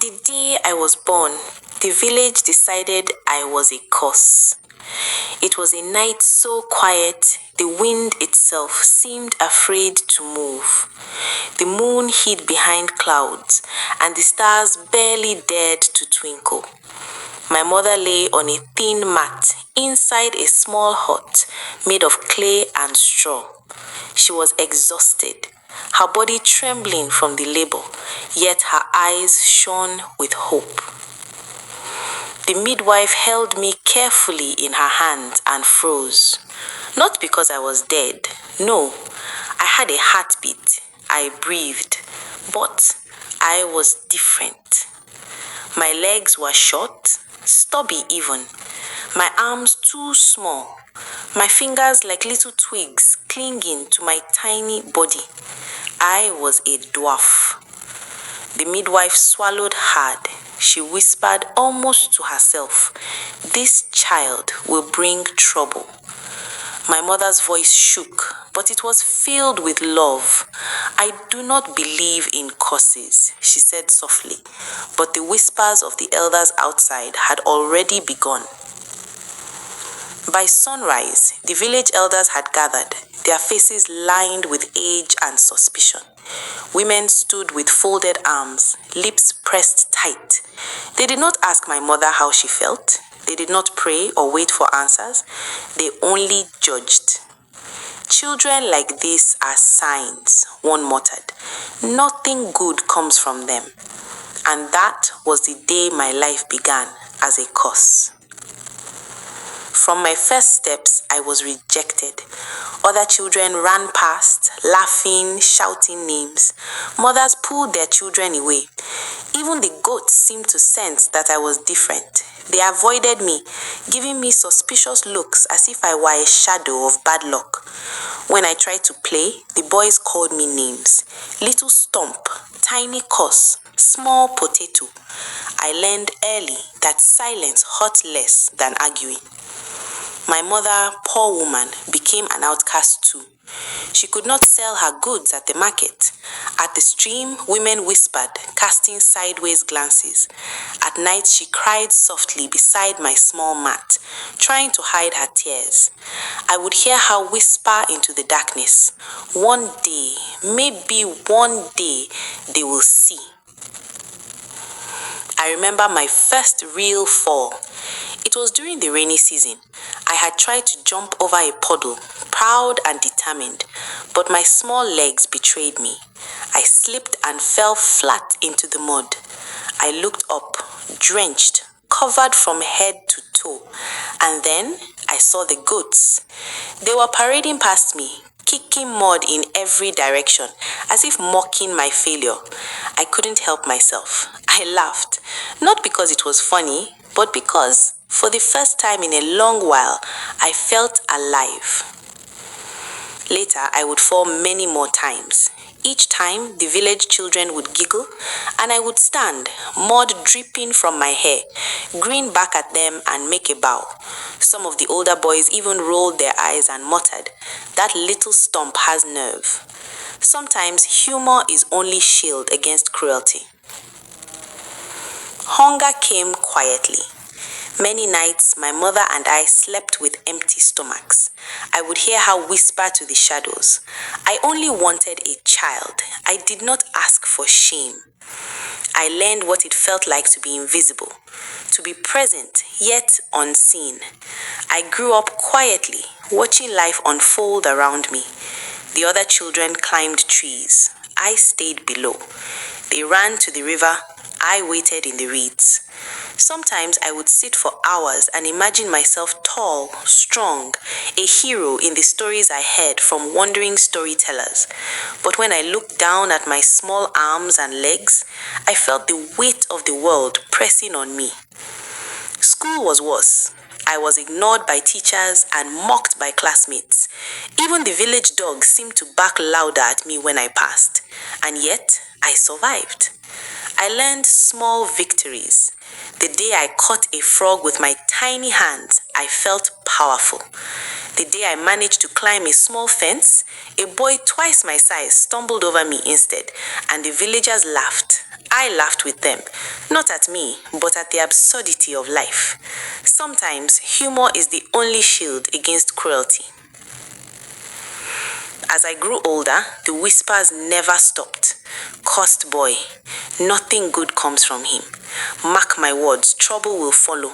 the day I was born, the village decided I was a curse. It was a night so quiet, the wind itself seemed afraid to move. The moon hid behind clouds, and the stars barely dared to twinkle. My mother lay on a thin mat inside a small hut made of clay and straw. She was exhausted, her body trembling from the labor, yet her eyes shone with hope. The midwife held me carefully in her hands and froze. Not because I was dead. No, I had a heartbeat. I breathed. But I was different. My legs were short, stubby even. My arms too small. My fingers like little twigs clinging to my tiny body. I was a dwarf. The midwife swallowed hard. She whispered almost to herself, "This child will bring trouble." My mother's voice shook, but it was filled with love. "I do not believe in curses," she said softly, but the whispers of the elders outside had already begun. By sunrise, the village elders had gathered, their faces lined with age and suspicion. Women stood with folded arms, lips pressed tight. They did not ask my mother how she felt. They did not pray or wait for answers. They only judged. "Children like this are signs," one muttered. "Nothing good comes from them." And that was the day my life began as a curse. From my first steps, I was rejected. Other children ran past, laughing, shouting names. Mothers pulled their children away. Even the goats seemed to sense that I was different. They avoided me, giving me suspicious looks as if I were a shadow of bad luck. When I tried to play, the boys called me names. Little stump, tiny cuss, small potato. I learned early that silence hurt less than arguing. My mother, poor woman, became an outcast too. She could not sell her goods at the market. At the stream, women whispered, casting sideways glances. At night, she cried softly beside my small mat, trying to hide her tears. I would hear her whisper into the darkness, "One day, maybe one day, they will see." I remember my first real fall. It was during the rainy season. I had tried to jump over a puddle, proud and determined, but my small legs betrayed me. I slipped and fell flat into the mud. I looked up, drenched, covered from head to toe, and then I saw the goats. They were parading past me, kicking mud in every direction, as if mocking my failure. I couldn't help myself. I laughed, not because it was funny, but because, for the first time in a long while, I felt alive. Later, I would fall many more times. Each time, the village children would giggle, and I would stand, mud dripping from my hair, grin back at them and make a bow. Some of the older boys even rolled their eyes and muttered, "That little stump has nerve." Sometimes humor is only shield against cruelty. Hunger came quietly. Many nights, my mother and I slept with empty stomachs. I would hear her whisper to the shadows, "I only wanted a child. I did not ask for shame." I learned what it felt like to be invisible, to be present yet unseen. I grew up quietly, watching life unfold around me. The other children climbed trees. I stayed below. They ran to the river. I waited in the reeds. Sometimes I would sit for hours and imagine myself tall, strong, a hero in the stories I heard from wandering storytellers. But when I looked down at my small arms and legs, I felt the weight of the world pressing on me. School was worse. I was ignored by teachers and mocked by classmates. Even the village dogs seemed to bark louder at me when I passed. And yet, I survived. I learned small victories. The day I caught a frog with my tiny hands, I felt powerful. The day I managed to climb a small fence, a boy twice my size stumbled over me instead, and the villagers laughed. I laughed with them, not at me, but at the absurdity of life. Sometimes humor is the only shield against cruelty. As I grew older, the whispers never stopped. Cursed boy, nothing good comes from him. Mark my words, trouble will follow.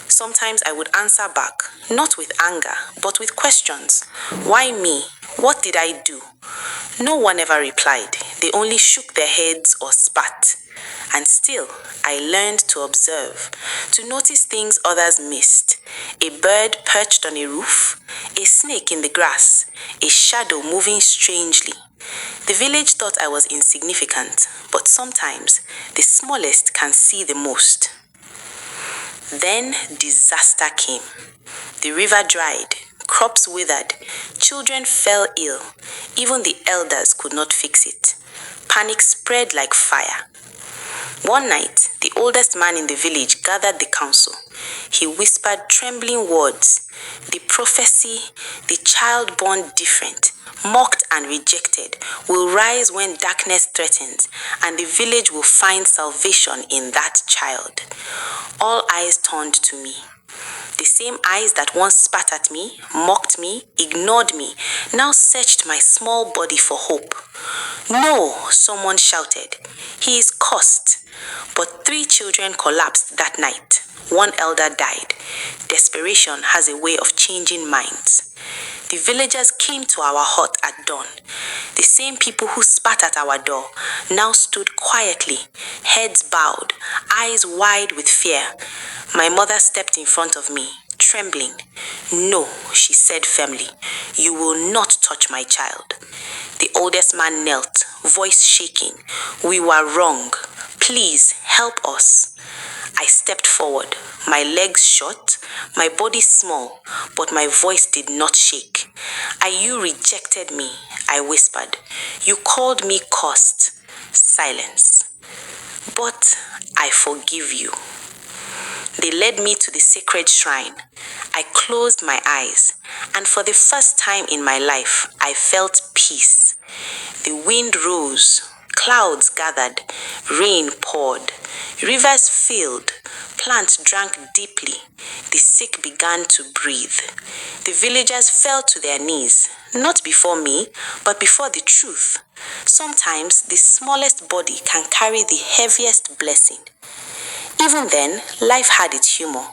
Sometimes I would answer back, not with anger, but with questions. Why me? What did I do? No one ever replied. They only shook their heads or spat. And still, I learned to observe, to notice things others missed. A bird perched on a roof, a snake in the grass, a shadow moving strangely. The village thought I was insignificant, but sometimes the smallest can see the most. Then disaster came. The river dried, crops withered, children fell ill. Even the elders could not fix it. Panic spread like fire. One night, the oldest man in the village gathered the council. He whispered trembling words. The prophecy, the child born different, mocked and rejected, will rise when darkness threatens, and the village will find salvation in that child. All eyes turned to me. The same eyes that once spat at me, mocked me, ignored me, now searched my small body for hope. No, someone shouted. He is cursed. But 3 children collapsed that night. 1 elder died. Desperation has a way of changing minds. The villagers came to our hut at dawn. The same people who spat at our door now stood quietly, heads bowed, eyes wide with fear. My mother stepped in front of me, trembling. "No," she said firmly, "you will not touch my child." The oldest man knelt, voice shaking. "We were wrong. Please help us." I stepped forward, my legs short, my body small, but my voice did not shake. "You rejected me," I whispered. "You called me cursed." Silence. "But I forgive you." They led me to the sacred shrine. I closed my eyes, and for the first time in my life, I felt peace. The wind rose, clouds gathered, rain poured, rivers filled, plants drank deeply, the sick began to breathe. The villagers fell to their knees, not before me, but before the truth. Sometimes the smallest body can carry the heaviest blessing. Even then, life had its humor.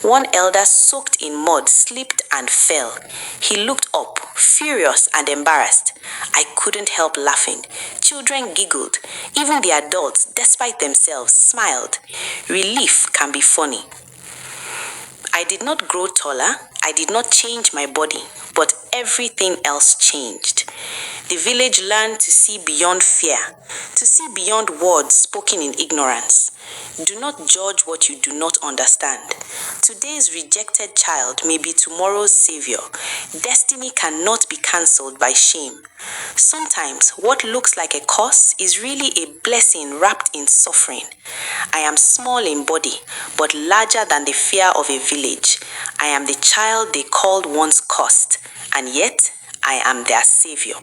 One elder soaked in mud slipped and fell. He looked up, furious and embarrassed. I couldn't help laughing. Children giggled. Even the adults, despite themselves, smiled. Relief can be funny. I did not grow taller. I did not change my body, but everything else changed. The village learned to see beyond fear, to see beyond words spoken in ignorance. Do not judge what you do not understand. Today's rejected child may be tomorrow's savior. Destiny cannot be cancelled by shame. Sometimes what looks like a curse is really a blessing wrapped in suffering. I am small in body, but larger than the fear of a village. I am the child they called once cursed, and yet I am their savior.